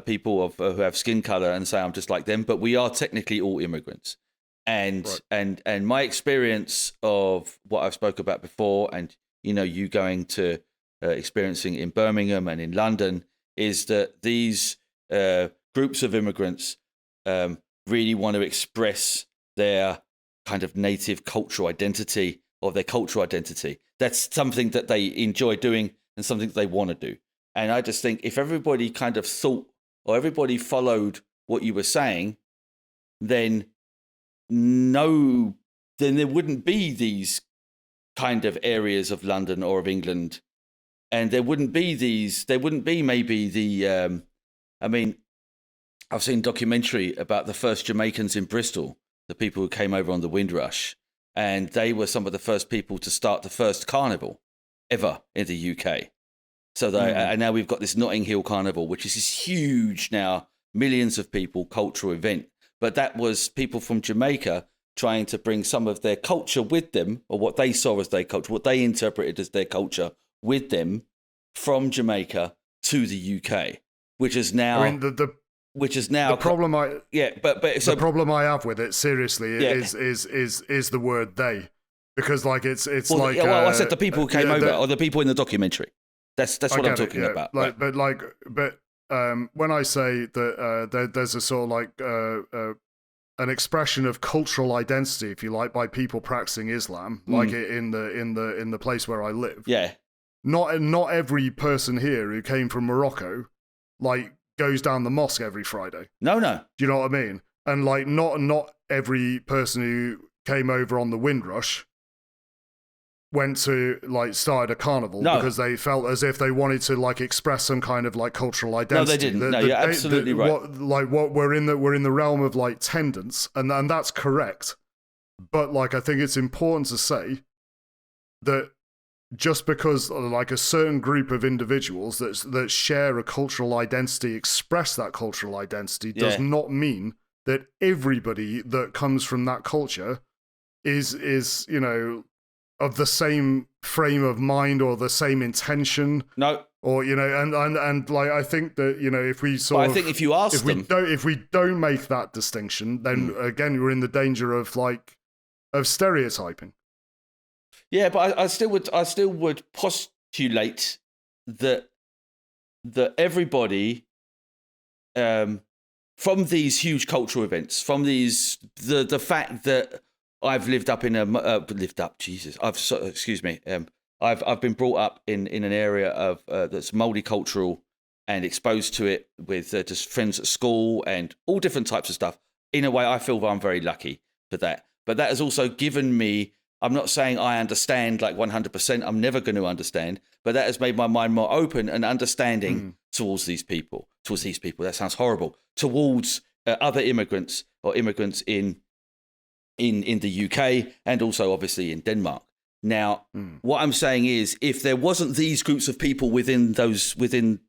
people who have skin color and say I'm just like them, but we are technically all immigrants. And right. and my experience of what I've spoke about before, and you going to experiencing in Birmingham and in London, is that these groups of immigrants really want to express their kind of native cultural identity of their cultural identity. That's something that they enjoy doing and something that they want to do. And I just think if everybody kind of thought or everybody followed what you were saying, then there wouldn't be these kind of areas of London or of England. And there wouldn't be maybe the, I've seen a documentary about the first Jamaicans in Bristol, the people who came over on the Windrush, and they were some of the first people to start the first carnival ever in the UK. So and now we've got this Notting Hill Carnival, which is this huge now, millions of people, cultural event. But that was people from Jamaica trying to bring some of their culture with them, or what they saw as their culture, what they interpreted as their culture with them from Jamaica to the UK, which is now... the problem the problem I have with it seriously is the word they, because like it's like I said the people who came over or the people in the documentary. That's what I'm talking about. Like, right. But when I say that there's a sort of like an expression of cultural identity, if you like, by people practicing Islam, like in the place where I live. Yeah. Not every person here who came from Morocco, like, goes down the mosque every Friday. No. Do you know what I mean? And like not every person who came over on the Windrush went to like started a carnival because they felt as if they wanted to like express some kind of like cultural identity. No, they didn't. You're absolutely right. We're in the realm of like tendance, and that's correct. But like I think it's important to say that just because like a certain group of individuals that share a cultural identity express that cultural identity does not mean that everybody that comes from that culture is you know, of the same frame of mind or the same intention. No. Or, you know, and like I think that, you know, if we sort of, if you ask them, if we don't make that distinction, then again we're in the danger of stereotyping. Yeah, but I still would postulate that everybody from these huge cultural events, from these the fact that I've lived up in I've been brought up in an area of that's multicultural and exposed to it with just friends at school and all different types of stuff. In a way, I feel I'm very lucky for that. But that has also given me, I'm not saying I understand like 100%, I'm never going to understand, but that has made my mind more open and understanding towards these people. That sounds horrible. Towards other immigrants or immigrants in the UK and also obviously in Denmark. Now, what I'm saying is, if there wasn't these groups of people within the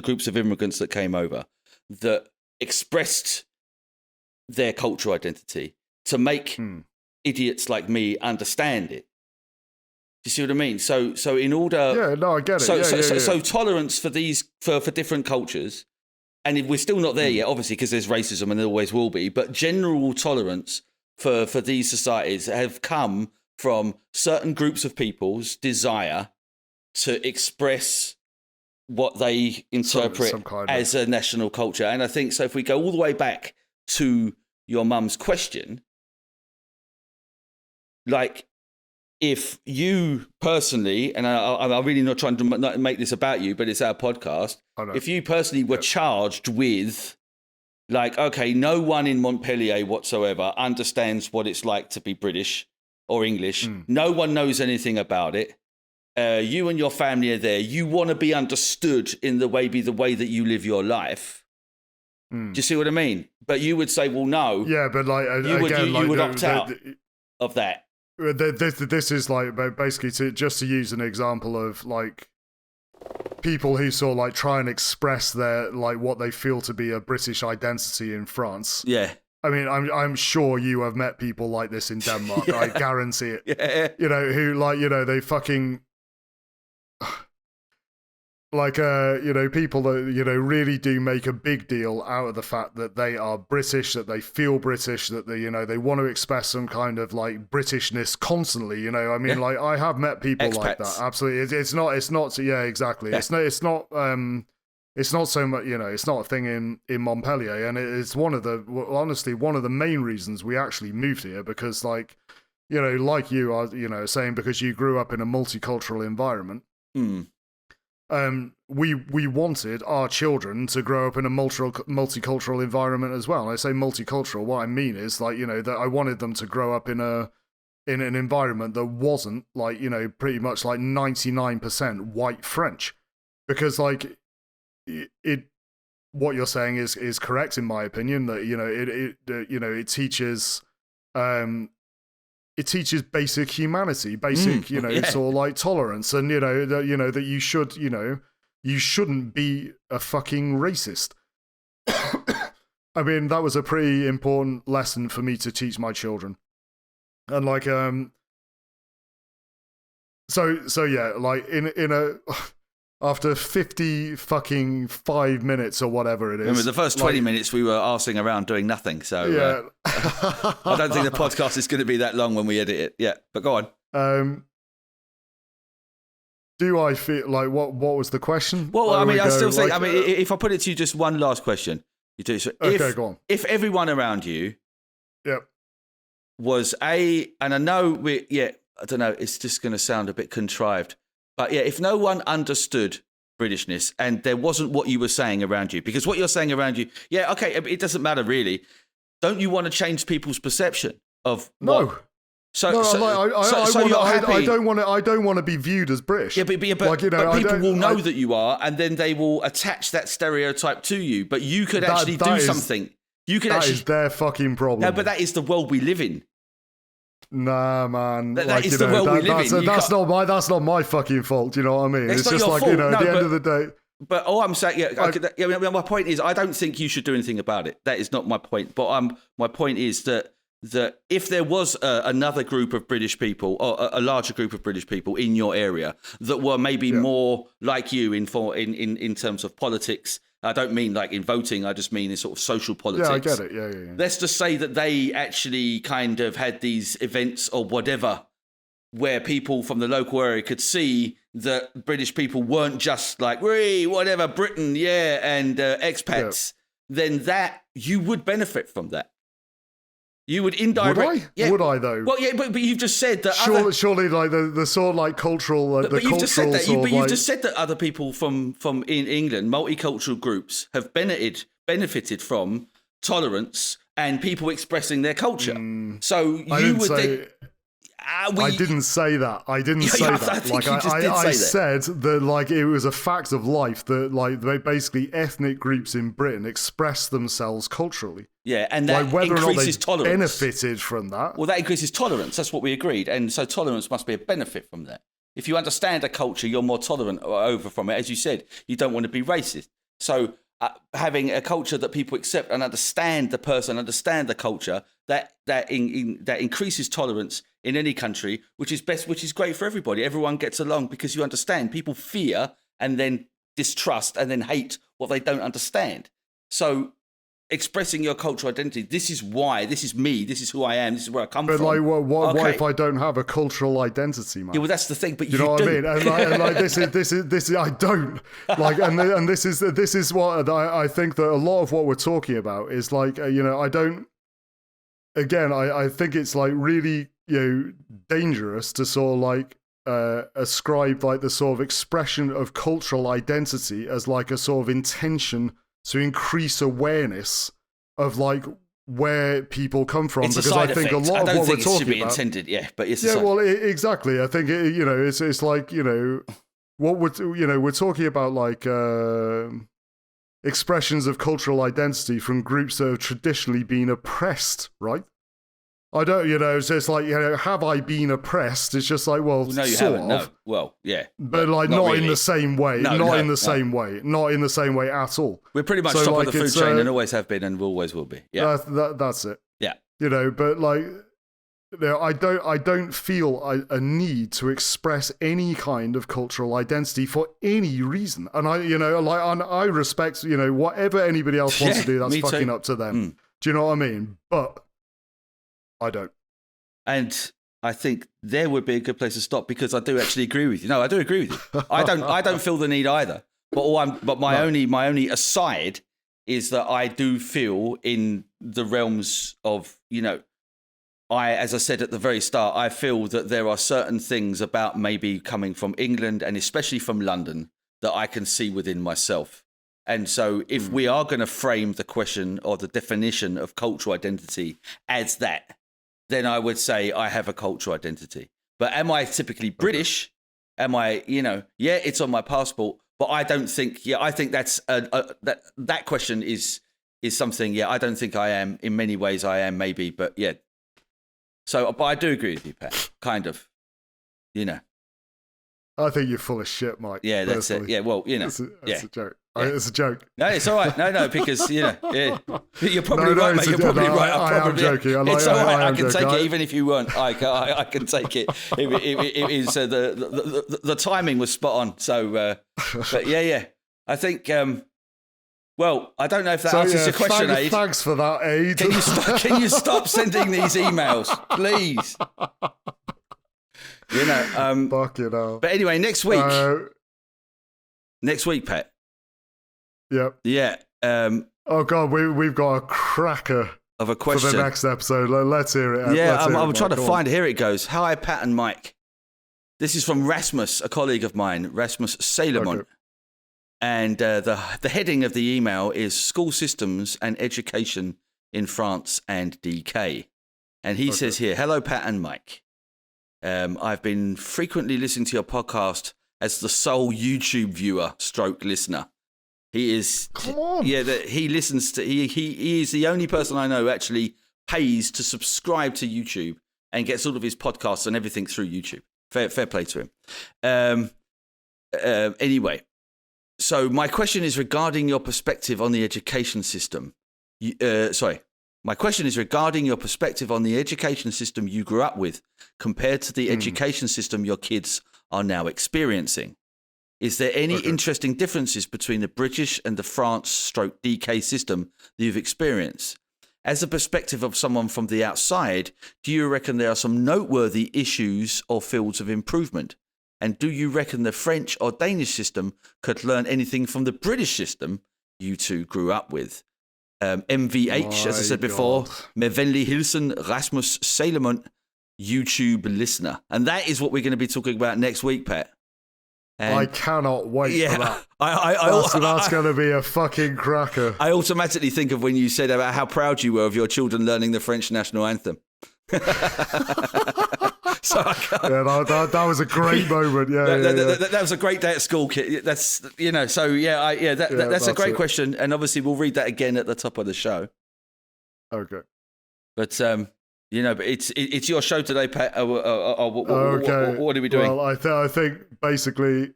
groups of immigrants that came over that expressed their cultural identity to make idiots like me understand it. Do you see what I mean? So in order, yeah, no, I get it. So tolerance for these for different cultures, and if we're still not there yet, obviously, because there's racism and there always will be. But general tolerance for these societies have come from certain groups of people's desire to express what they interpret as a national culture. And I think so. If we go all the way back to your mum's question, like, if you personally, and I'm really not trying to make this about you, but it's our podcast. If you personally were charged with, like, okay, no one in Montpellier whatsoever understands what it's like to be British or English. No one knows anything about it. You and your family are there. You want to be understood in the way that you live your life. Do you see what I mean? But you would say, well, no. Yeah, but like you would opt out of that. This is like basically to use an example of like people who sort of like try and express their like what they feel to be a British identity in France. Yeah. I mean, I'm sure you have met people like this in Denmark. I guarantee it. Yeah. You know, who like, you know, they fucking like, you know, people that, you know, really do make a big deal out of the fact that they are British, that they feel British, that they, you know, they want to express some kind of like Britishness constantly, you know. I mean, like I have met people like that. Absolutely. It's not, yeah, exactly. Yeah. It's not so much, you know, it's not a thing in Montpellier. And it's honestly one of the main reasons we actually moved here, because like, like you are, saying because you grew up in a multicultural environment. We wanted our children to grow up in a multicultural environment as well. And I say multicultural, what I mean is that I wanted them to grow up in an environment that wasn't pretty much 99% white French, because what you're saying is correct in my opinion, that it teaches basic humanity, basic sort of tolerance, and that you shouldn't be a fucking racist. I mean, that was a pretty important lesson for me to teach my children. And after 50 fucking 5 minutes or whatever it is. Remember, the first 20 minutes we were arsing around doing nothing. So yeah. I don't think the podcast is going to be that long when we edit it. Yeah, but go on. Do I feel what was the question? Well, I mean, I still think, if I put it to you, just one last question. You do. So okay, go on. If everyone around you was and I know I don't know, it's just going to sound a bit contrived. But if no one understood Britishness and there wasn't what you were saying around you, because what you're saying around you, it doesn't matter really. Don't you want to change people's perception of what? No. I don't want to be viewed as British. Yeah, but people will know that you are, and then they will attach that stereotype to you. But you could actually do something. That is their fucking problem. No, but that is the world we live in. Nah, man. That is the world we live in. That's not my fucking fault. You know what I mean? It's just at the end of the day. But all I'm saying, my point is, I don't think you should do anything about it. That is not my point. But my point is that if there was another group of British people, or a larger group of British people in your area that were maybe more like you in terms of politics. I don't mean like in voting, I just mean in sort of social politics. Yeah, I get it. Yeah. Let's just say that they actually kind of had these events or whatever where people from the local area could see that British people weren't just like, whatever, Britain, and expats, then that you would benefit from that. You would indirectly. Would I? Yeah. Would I though? Well, yeah, but you've just said that. Surely, like the sort of like cultural. But you've just said that. You've just said that other people from in England, multicultural groups, have benefited from tolerance and people expressing their culture. So you would. I didn't say that. I didn't say that. I said that like it was a fact of life that like basically ethnic groups in Britain express themselves culturally. Yeah, and that increases tolerance. Benefited from that. Well, that increases tolerance. That's what we agreed, and so tolerance must be a benefit from that. If you understand a culture, you're more tolerant over from it. As you said, you don't want to be racist. So having a culture that people accept and understand the person, understand the culture, that increases tolerance in any country, which is great for everybody. Everyone gets along because you understand. People fear and then distrust and then hate what they don't understand. So expressing your cultural identity, this is why, this is me, this is who I am, this is where I come from. But like, what if I don't have a cultural identity, man? Yeah, well, that's the thing. But you know what do. I mean? And like this is I don't like, and this is what I think that a lot of what we're talking about is like, I don't. Again, I think it's like really dangerous to sort of like ascribe like the sort of expression of cultural identity as like a sort of intention to increase awareness of like where people come from, it's because I think effect. a lot of what we're talking about. I don't think it should be intended, but it's exactly. I think it's like what we're talking about like expressions of cultural identity from groups that have traditionally been oppressed, right? I don't, so it's like, have I been oppressed? It's just like, well, no, you sort haven't. of. No. Well, yeah. But like not really. In the same way. No, not in the same way. Not in the same way at all. We're pretty much top of the food chain and always have been and always will be. Yeah. That's it. Yeah. But like, I don't feel a need to express any kind of cultural identity for any reason. And I respect, whatever anybody else wants to do, that's fucking up to them. Do you know what I mean? But I don't. And I think there would be a good place to stop, because I do actually agree with you. No, I do agree with you. I don't feel the need either. But my only aside is that I do feel in the realms of, as I said at the very start, I feel that there are certain things about maybe coming from England and especially from London that I can see within myself. And so if we are going to frame the question or the definition of cultural identity as that, then I would say I have a cultural identity. But am I typically British? Am I, it's on my passport, but I don't think, I think that's, that question is something, I don't think I am. In many ways I am maybe, but yeah. So, but I do agree with you, Pat, kind of, I think you're full of shit, Mike. Yeah, that's personally. it. Yeah, well, It's a joke. It's a joke. No, it's all right. No, because, you're probably right, mate. You're probably right. I am joking. It's all right. I can joking. take it even if you weren't. I can take it. It is, the timing was spot on. So, but yeah. I think, well, I don't know if that answers your question, Aid. Thanks for that, Aid. Can you stop sending these emails, please? Fucking hell. But anyway, next week, Pat. Yep. Yeah. Oh God, we've got a cracker of a question for the next episode. Let's hear it. Yeah, I'm trying to find it. Here it goes. Hi, Pat and Mike. This is from Rasmus, a colleague of mine, Rasmus Salemon. Okay. And the heading of the email is School Systems and Education in France and DK. And he says here, hello, Pat and Mike. I've been frequently listening to your podcast as the sole YouTube viewer / listener. He is, come on. Yeah, that he listens to. He is the only person I know who actually pays to subscribe to YouTube and gets all of his podcasts and everything through YouTube. Fair play to him. Anyway, so my question is regarding your perspective on the education system. My question is regarding your perspective on the education system you grew up with compared to the education system your kids are now experiencing. Is there any interesting differences between the British and the France / DK system that you've experienced? As a perspective of someone from the outside, do you reckon there are some noteworthy issues or fields of improvement? And do you reckon the French or Danish system could learn anything from the British system you two grew up with? MVH, as I said before, med venlig hilsen, Rasmus Salemon, YouTube listener. And that is what we're going to be talking about next week, Pat. And I cannot wait for that. That's going to be a fucking cracker. I automatically think of when you said about how proud you were of your children learning the French national anthem. So that was a great moment. That was a great day at school, kid. That's that's a great question, and obviously we'll read that again at the top of the show. Okay. But but it's your show today, Pat. Okay. What are we doing? Well, I think basically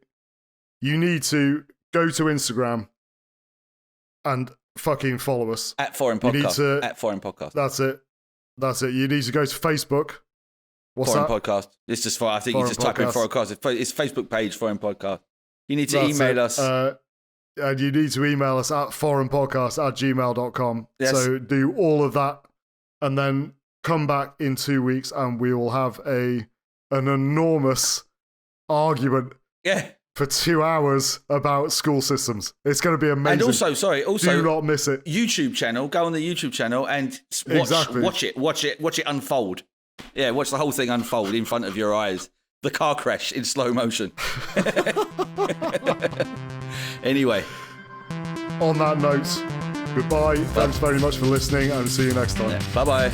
you need to go to Instagram and fucking follow us at Forrin Podcast. At Forrin Podcast. That's it. You need to go to Facebook. What's Forrin that? Podcast. It's just I think you just type in Forrin Podcast. It's Facebook page Forrin Podcast. You need to email us. And you need to email us at forrinpodcast@gmail.com. Yes. So do all of that, and then come back in 2 weeks, and we will have an enormous argument. Yeah. For 2 hours about school systems. It's going to be amazing. And also, do not miss it. YouTube channel. Go on the YouTube channel and watch it unfold. Yeah, watch the whole thing unfold in front of your eyes. The car crash in slow motion. Anyway. On that note, goodbye. Thanks very much for listening, and see you next time. Yeah, bye-bye.